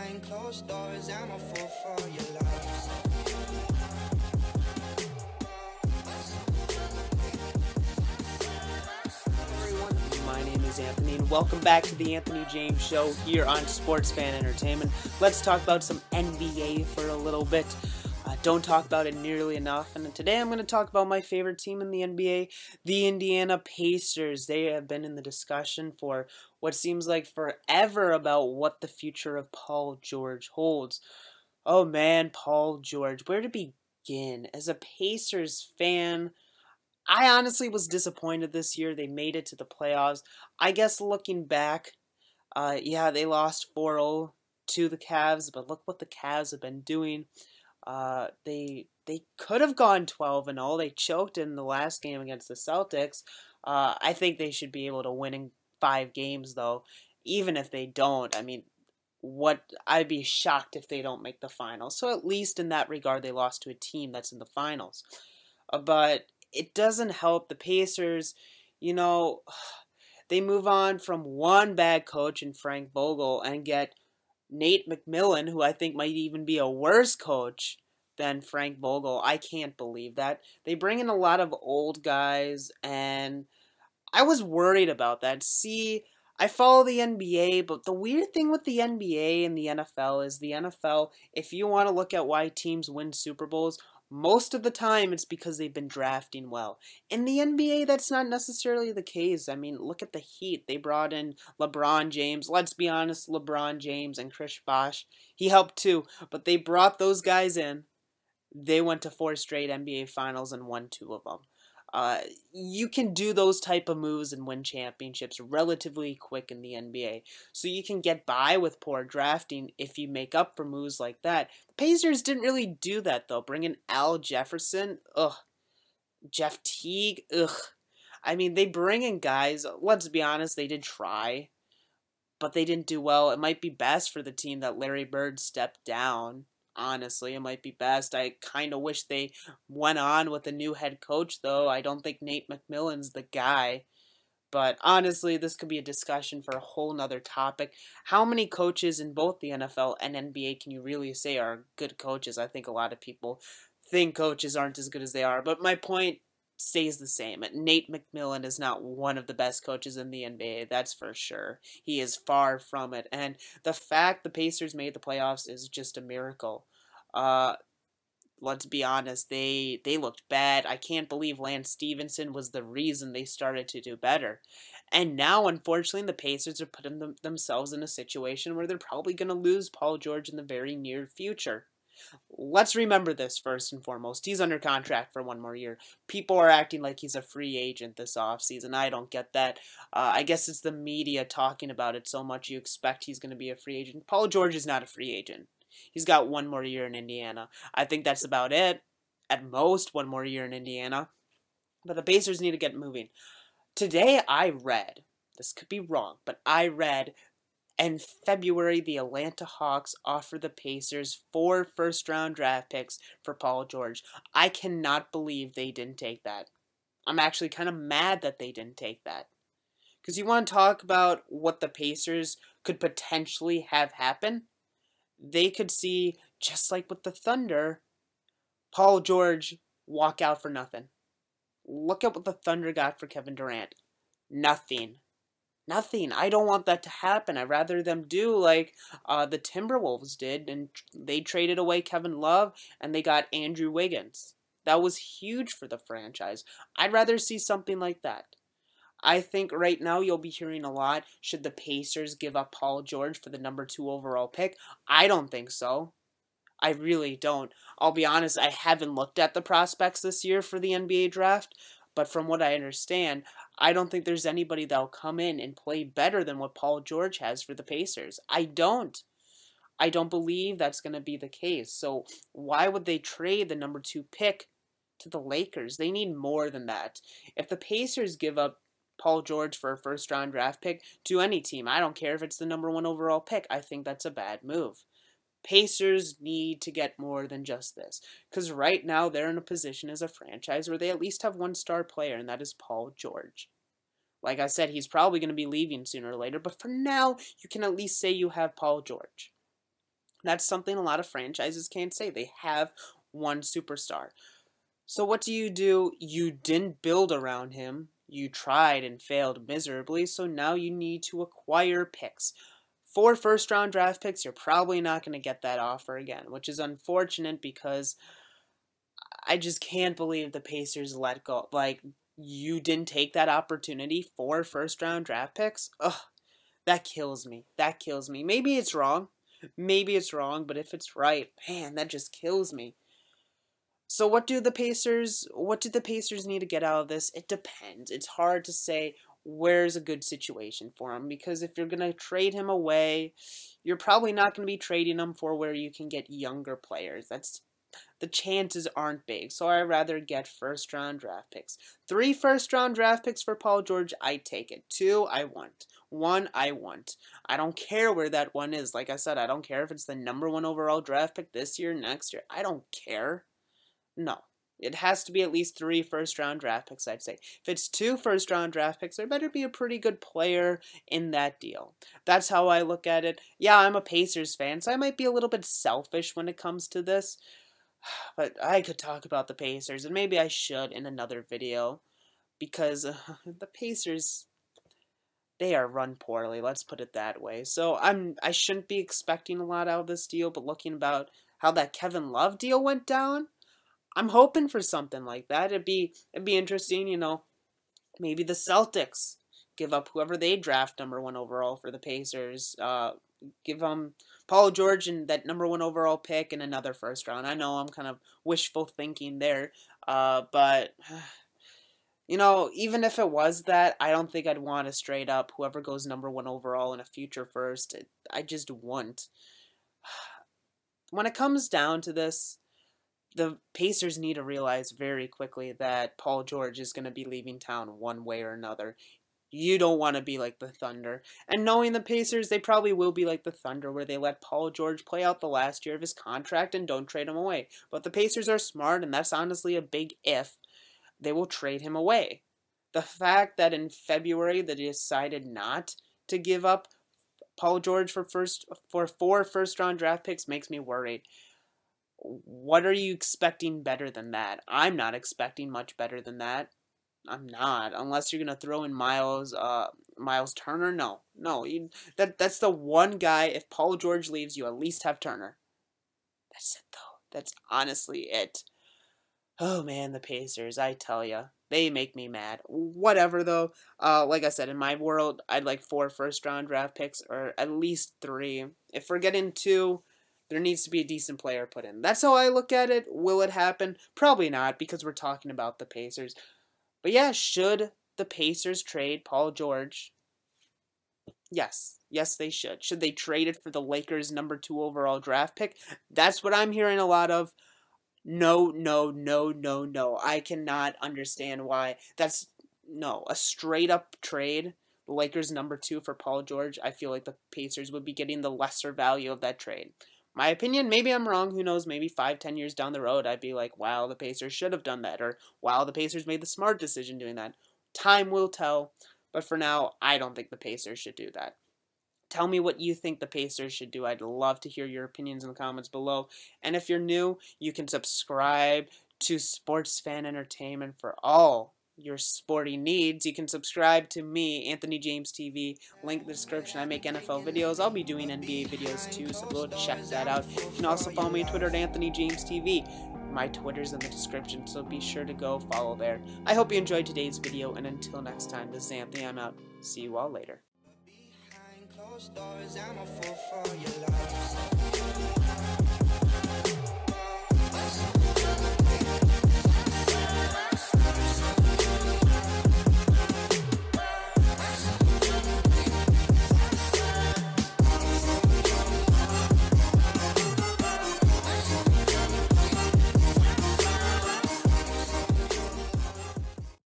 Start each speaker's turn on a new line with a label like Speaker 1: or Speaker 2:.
Speaker 1: behind closed doors. I'm a fool for your love.
Speaker 2: My name is Anthony, and welcome back to the Anthony James Show here on Sports Fan Entertainment. Let's talk about some NBA for a little bit. Don't talk about it nearly enough, and today I'm going to talk about my favorite team in the NBA, the Indiana Pacers. They have been in the discussion for what seems like forever about what the future of Paul George holds. Oh man, Paul George, where to begin? As a Pacers fan, I honestly was disappointed this year. They made it to the playoffs. I guess looking back, yeah, they lost 4-0 to the Cavs, but look what the Cavs have been doing. They could have gone 12-0. They choked in the last game against the Celtics. I think they should be able to win in 5 games, though. Even if they don't, I mean, I'd be shocked if they don't make the finals. So at least in that regard, they lost to a team that's in the finals. But it doesn't help the Pacers. You know, they move on from one bad coach in Frank Vogel and get Nate McMillan, who I think might even be a worse coach than Frank Vogel. I can't believe that. They bring in a lot of old guys, and I was worried about that. See, I follow the NBA, but the weird thing with the NBA and the NFL is the NFL, if you want to look at why teams win Super Bowls, most of the time it's because they've been drafting well. In the NBA, that's not necessarily the case. I mean, look at the Heat. They brought in LeBron James. Let's be honest, LeBron James and Chris Bosh, he helped too. But they brought those guys in. They went to 4 straight NBA Finals and won 2 of them. You can do those type of moves and win championships relatively quick in the NBA. So you can get by with poor drafting if you make up for moves like that. The Pacers didn't really do that, though. Bringing Al Jefferson, Jeff Teague, I mean, they bring in guys, let's be honest, they did try, but they didn't do well. It might be best for the team that Larry Bird stepped down. Honestly, it might be best. I kind of wish they went on with a new head coach, though. I don't think Nate McMillan's the guy. But honestly, this could be a discussion for a whole nother topic. How many coaches in both the NFL and NBA can you really say are good coaches? I think a lot of people think coaches aren't as good as they are. But my point stays the same. Nate McMillan is not one of the best coaches in the NBA, that's for sure. He is far from it. And the fact the Pacers made the playoffs is just a miracle. Let's be honest, they looked bad. I can't believe Lance Stevenson was the reason they started to do better. And now, unfortunately, the Pacers are putting themselves in a situation where they're probably going to lose Paul George in the very near future. Let's remember this first and foremost. He's under contract for 1 more year. People are acting like he's a free agent this offseason. I don't get that. I guess it's the media talking about it so much you expect he's going to be a free agent. Paul George is not a free agent. He's got 1 more year in Indiana. I think that's about it. At most, 1 more year in Indiana. But the Pacers need to get moving. Today I read, this could be wrong, but I read in February, the Atlanta Hawks offered the Pacers 4 first-round draft picks for Paul George. I cannot believe they didn't take that. I'm actually kind of mad that they didn't take that. Because you want to talk about what the Pacers could potentially have happen? They could see, just like with the Thunder, Paul George walk out for nothing. Look at what the Thunder got for Kevin Durant. Nothing. Nothing. I don't want that to happen. I'd rather them do like the Timberwolves did, and they traded away Kevin Love, and they got Andrew Wiggins. That was huge for the franchise. I'd rather see something like that. I think right now you'll be hearing a lot, should the Pacers give up Paul George for the number 2 overall pick? I don't think so. I really don't. I'll be honest, I haven't looked at the prospects this year for the NBA draft, but from what I understand, I don't think there's anybody that'll come in and play better than what Paul George has for the Pacers. I don't believe that's going to be the case. So why would they trade the number 2 pick to the Lakers? They need more than that. If the Pacers give up Paul George for a first-round draft pick to any team, I don't care if it's the number 1 overall pick, I think that's a bad move. Pacers need to get more than just this. Because right now they're in a position as a franchise where they at least have 1 star player, and that is Paul George. Like I said, he's probably going to be leaving sooner or later, but for now, you can at least say you have Paul George. That's something a lot of franchises can't say. They have one superstar. So what do? You didn't build around him. You tried and failed miserably, so now you need to acquire picks. 4 first-round draft picks, you're probably not going to get that offer again, which is unfortunate because I just can't believe the Pacers let go. Like, you didn't take that opportunity. 4 first-round draft picks? Ugh, that kills me. That kills me. Maybe it's wrong. Maybe it's wrong, but if it's right, man, that just kills me. So what did the Pacers need to get out of this? It depends. It's hard to say where's a good situation for him, because if you're going to trade him away, you're probably not going to be trading him for where you can get younger players. The chances aren't big. So I'd rather get first-round draft picks. 3 first-round draft picks for Paul George, I take it. 2, I want. 1, I want. I don't care where that one is. Like I said, I don't care if it's the #1 overall draft pick this year, next year. I don't care. No. It has to be at least 3 first-round draft picks, I'd say. If it's 2 first-round draft picks, there better be a pretty good player in that deal. That's how I look at it. Yeah, I'm a Pacers fan, so I might be a little bit selfish when it comes to this. But I could talk about the Pacers, and maybe I should in another video, because the Pacers, they are run poorly, let's put it that way. So I shouldn't be expecting a lot out of this deal, but looking about how that Kevin Love deal went down, I'm hoping for something like that. It'd be interesting, you know. Maybe the Celtics give up whoever they draft #1 overall for the Pacers. Give them Paul George and that #1 overall pick and another first round. I know I'm kind of wishful thinking there, but you know, even if it was that, I don't think I'd want to straight up whoever goes #1 overall in a future first. I just wouldn't. When it comes down to this, the Pacers need to realize very quickly that Paul George is going to be leaving town one way or another. You don't want to be like the Thunder. And knowing the Pacers, they probably will be like the Thunder, where they let Paul George play out the last year of his contract and don't trade him away. But the Pacers are smart, and that's honestly a big if. They will trade him away. The fact that in February they decided not to give up Paul George for 4 first-round draft picks makes me worried. What are you expecting better than that? I'm not expecting much better than that. I'm not, unless you're gonna throw in Miles Turner. No, that's the one guy. If Paul George leaves, you at least have Turner. That's it, though. That's honestly it. Oh man, the Pacers, I tell ya, they make me mad. Whatever though. Like I said, in my world, I'd like 4 first-round draft picks, or at least 3. If we're getting 2, there needs to be a decent player put in. That's how I look at it. Will it happen? Probably not, because we're talking about the Pacers. But yeah, should the Pacers trade Paul George? Yes. Yes, they should. Should they trade it for the Lakers' #2 overall draft pick? That's what I'm hearing a lot of. No. I cannot understand why. No, a straight-up trade. The Lakers' #2 for Paul George. I feel like the Pacers would be getting the lesser value of that trade. My opinion, maybe I'm wrong, who knows, maybe 5-10 years down the road, I'd be like, wow, the Pacers should have done that, or wow, the Pacers made the smart decision doing that. Time will tell, but for now, I don't think the Pacers should do that. Tell me what you think the Pacers should do. I'd love to hear your opinions in the comments below, and if you're new, you can subscribe to Sports Fan Entertainment for all your sporting needs. You can subscribe to me, Anthony James TV, link in the description. I make NFL videos. I'll be doing NBA videos too, so go check that out. You can also follow me on Twitter at Anthony James TV. My Twitter's in the description, so be sure to go follow there. I hope you enjoyed today's video, and until next time, this is Anthony. I'm out. See you all later.
Speaker 1: Behind closed doors, I'm a fool for your love.